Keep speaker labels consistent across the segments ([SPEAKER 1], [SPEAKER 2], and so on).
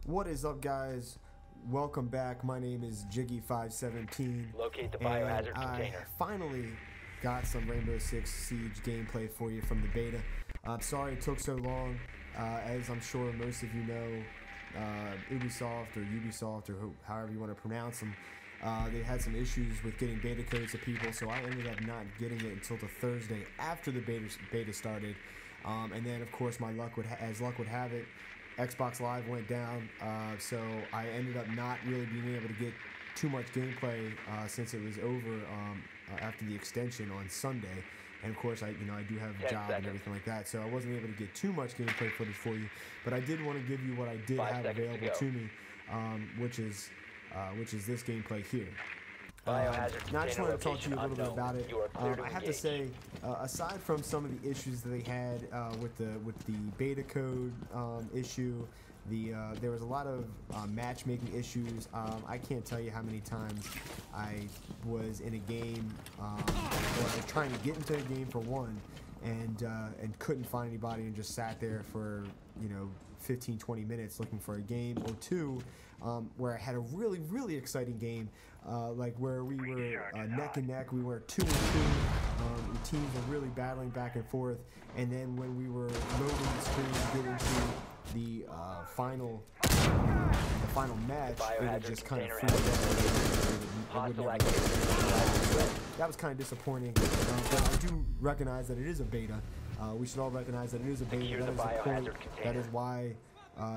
[SPEAKER 1] What is up, guys? Welcome back. My name is Jiggy517.
[SPEAKER 2] Locate the biohazard container.
[SPEAKER 1] I finally got some Rainbow Six Siege gameplay for you from the beta. I'm sorry it took so long. As I'm sure most of you know, Ubisoft or however you want to pronounce them, they had some issues with getting beta codes to people, so I ended up not getting it until the Thursday after the beta started. And then, of course, as luck would have it, Xbox Live went down, so I ended up not really being able to get too much gameplay since it was over after the extension on Sunday. And of course, I do have a job and everything like that, so I wasn't able to get too much gameplay footage for you. But I did want to give you what I did have available to me, which is this gameplay here. Now I just want to talk to you a little bit about it. I have to say, aside from some of the issues that they had with the beta code issue, there was a lot of matchmaking issues. I can't tell you how many times I was in a game, or I was trying to get into a game for one, and couldn't find anybody and just sat there for 15-20 minutes looking for a game, or two, where I had a really exciting game, like where we were neck and neck. We were 2-2. The teams were really battling back and forth, and then when we were loading the screen to get into the final match, it would just kind of freeze out. That was kind of disappointing, but I do recognize that it is a beta. We should all recognize that it is a beta. That is the point. That is why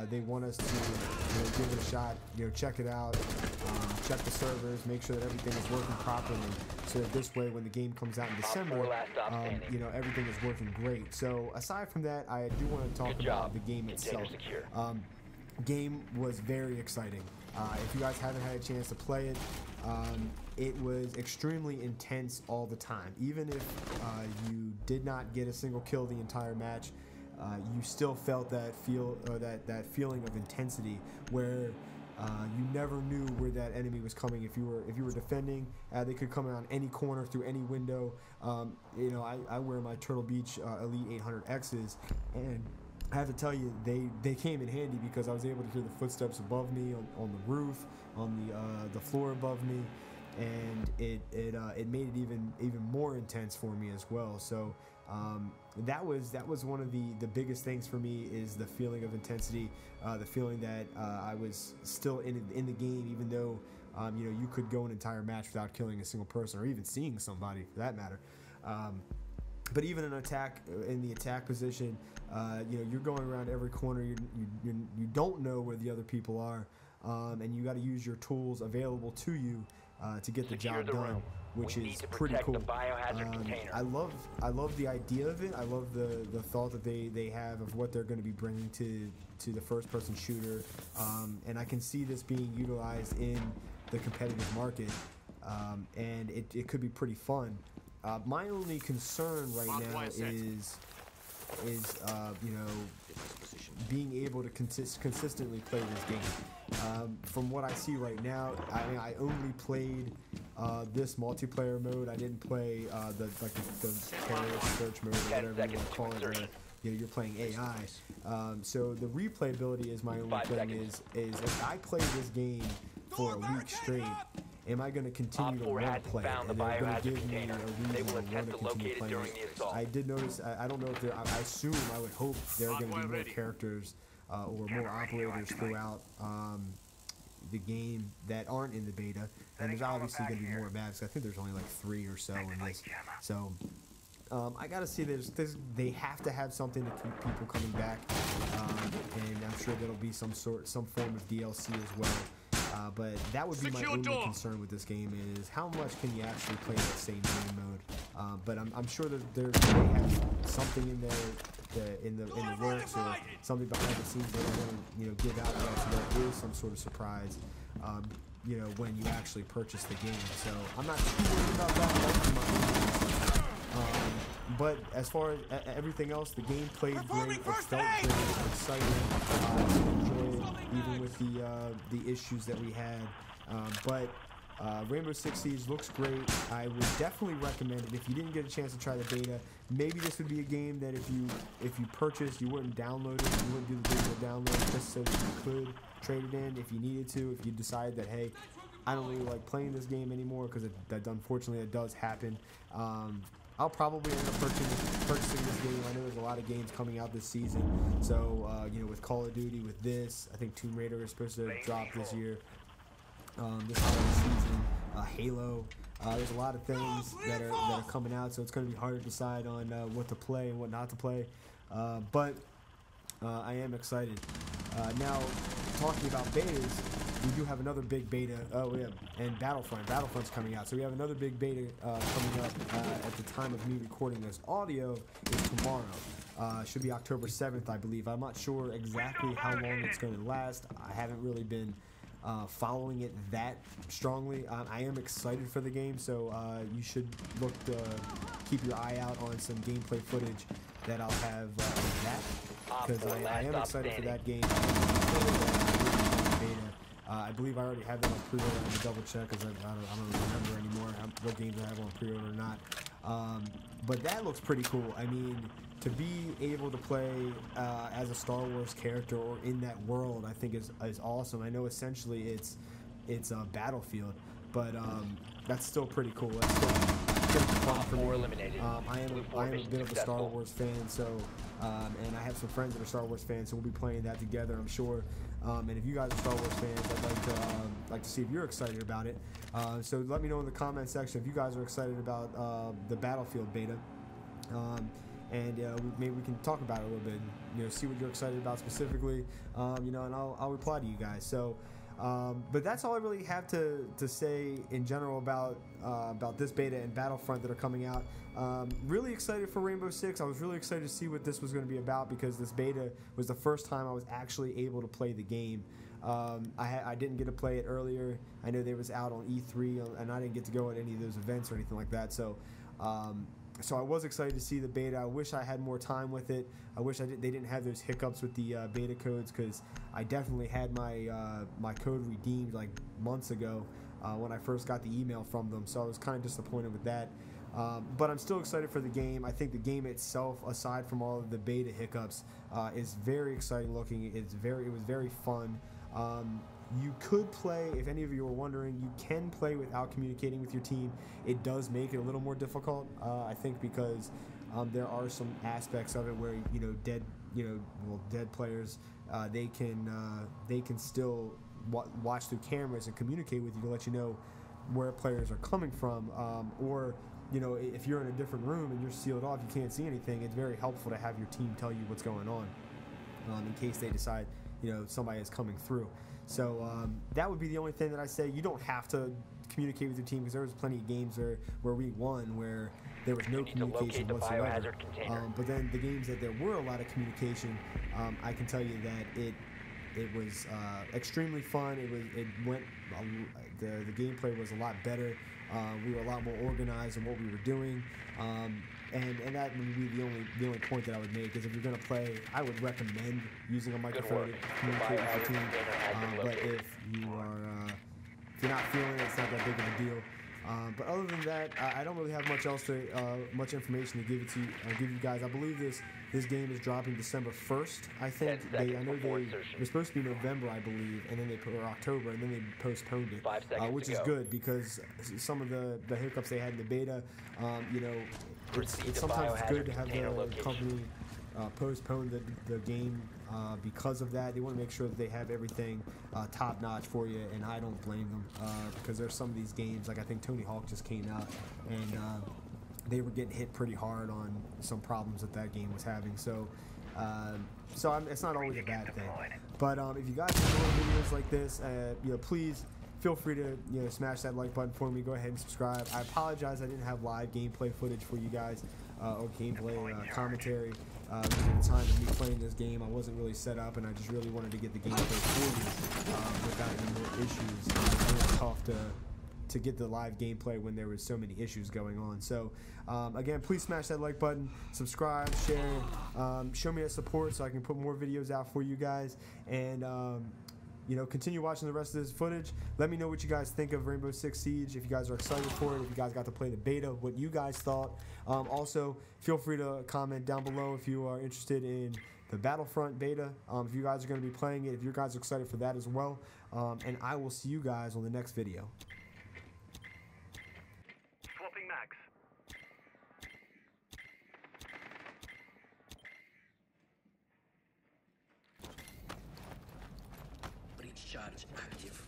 [SPEAKER 1] they want us to give it a shot. Check it out, check the servers, make sure that everything is working properly, so that this way, when the game comes out in December, everything is working great. So aside from that, I do want to talk about the game itself. Game was very exciting. If you guys haven't had a chance to play it, it was extremely intense all the time. Even if you did not get a single kill the entire match, you still felt that feeling of intensity where you never knew where that enemy was coming. If you were defending, they could come around any corner, through any window. I wear my Turtle Beach Elite 800Xs, and I have to tell you, they came in handy because I was able to hear the footsteps above me on the roof, on the floor above me, and it made it even more intense for me as well. So that was one of the biggest things for me, is the feeling of intensity, the feeling that I was still in the game, even though you could go an entire match without killing a single person, or even seeing somebody for that matter. But even in the attack position, you're going around every corner. You don't know where the other people are, and you got to use your tools available to you to get the job done, which is pretty cool. I love the idea of it. I love the thought that they have of what they're going to be bringing to the first-person shooter, and I can see this being utilized in the competitive market, and it could be pretty fun. My only concern right now is being able to consistently play this game. From what I see right now, I only played this multiplayer mode. I didn't play the terrorist search mode, or whatever you want to call it, where you're playing AI. So the replayability is my only thing. Is if I play this game for a week straight, am I going to continue to want to play it? And they're going to give me a reason to want to continue playing it. I did notice, I don't know if I would hope there are going to be more characters or more operators throughout the game that aren't in the beta. And there's obviously going to be more maps. I think there's only like 3 or so in this. So I gotta see, they have to have something to keep people coming back, and I'm sure there'll be some form of DLC as well. But that would be my only concern with this game, is how much can you actually play that same game mode. But I'm sure that they have something in there, in the works, or something behind the scenes they don't want to give out yet, so there is some sort of surprise when you actually purchase the game. So I'm not too worried about that. But as far as everything else, the game played great. It felt great, exciting. I enjoyed it, even with the issues that we had. But Rainbow Six Siege looks great. I would definitely recommend it. If you didn't get a chance to try the beta, maybe this would be a game that if you purchased, you wouldn't download it. You wouldn't do the digital download, just just so that you could trade it in if you needed to, if you decide that, hey, I don't really like playing this game anymore, because unfortunately it does happen. I'll probably end up purchasing this game. I know there's a lot of games coming out this season, so you know, with Call of Duty, with this, I think Tomb Raider is supposed to drop this year, this holiday season. Halo. There's a lot of things that are coming out, so it's going to be hard to decide on what to play and what not to play. But I am excited. Now, talking about betas, we do have another big beta. Oh yeah, and Battlefront. Battlefront's coming out, so we have another big beta coming up at the time of me recording this audio. Is tomorrow. Should be October 7th, I believe. I'm not sure exactly how long it's going to last. I haven't really been following it that strongly. I am excited for the game, so you should keep your eye out on some gameplay footage that I'll have of that, because I am excited for that game. I believe I already have that on pre-order. I'm going to double check, because I don't remember anymore what games I have on pre-order or not. But that looks pretty cool. I mean, to be able to play as a Star Wars character or in that world, I think is awesome. I know essentially it's a Battlefield, but that's still pretty cool. That's still fun for me. I am a bit of a Star Wars fan, so and I have some friends that are Star Wars fans, so we'll be playing that together, I'm sure. And if you guys are Star Wars fans, I'd like to see if you're excited about it. So let me know in the comment section if you guys are excited about the Battlefield beta. And maybe we can talk about it a little bit, you know, see what you're excited about specifically, you know, and I'll reply to you guys. So, but that's all I really have to say in general about this beta and Battlefront that are coming out. Really excited for Rainbow Six. I was really excited to see what this was going to be about, because this beta was the first time I was actually able to play the game. I didn't get to play it earlier. I know they was out on E3, and I didn't get to go at any of those events or anything like that. So. So I was excited to see the beta. I wish I had more time with it. I wish they didn't have those hiccups with the beta codes, because I definitely had my my code redeemed like months ago when I first got the email from them. So I was kind of disappointed with that. But I'm still excited for the game. I think the game itself, aside from all of the beta hiccups, is very exciting looking. It was very fun. You could play, if any of you are wondering, you can play without communicating with your team. It does make it a little more difficult, I think, because there are some aspects of it where, you know, dead players, they can still watch through cameras and communicate with you to let you know where players are coming from, or, you know, if you're in a different room and you're sealed off, you can't see anything. It's very helpful to have your team tell you what's going on, in case they decide, you know, somebody is coming through. So that would be the only thing that I say. You don't have to communicate with your team, because there was plenty of games where we won where there was no communication whatsoever. But then the games that there were a lot of communication, I can tell you that it was extremely fun. The gameplay was a lot better. We were a lot more organized in what we were doing. And that would be the only point that I would make, is if you're going to play, I would recommend using a microphone to communicate with your team. But if you're not feeling it, it's not that big of a deal. But other than that, I don't really have much information to give you guys. I believe this game is dropping December 1st. I think it was supposed to be November, I believe, and then or October, and then they postponed it, which is good, because some of the hiccups they had in the beta, you know, it's sometimes good to have the company postpone the game because of that. They want to make sure that they have everything top notch for you, and I don't blame them, because there's some of these games, like I think Tony Hawk just came out, and they were getting hit pretty hard on some problems that game was having. So it's not always a bad thing. But if you guys enjoy videos like this, you know, please feel free to, you know, smash that like button for me. Go ahead and subscribe. I apologize I didn't have live gameplay footage for you guys, or gameplay commentary. At the time of me playing this game, I wasn't really set up, and I just really wanted to get the gameplay for you without any more issues. It was really tough to get the live gameplay when there was so many issues going on. So again, please smash that like button, subscribe, share, show me that support so I can put more videos out for you guys, and you know, continue watching the rest of this footage. Let me know what you guys think of Rainbow Six Siege, if you guys are excited for it, if you guys got to play the beta, what you guys thought. Also, feel free to comment down below if you are interested in the Battlefront beta. If you guys are going to be playing it, if you guys are excited for that as well. And I will see you guys on the next video.
[SPEAKER 2] Swapping mags.
[SPEAKER 3] Breach charge active.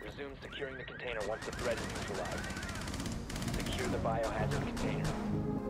[SPEAKER 2] Resume securing the container once the threat is neutralized. Secure the biohazard container.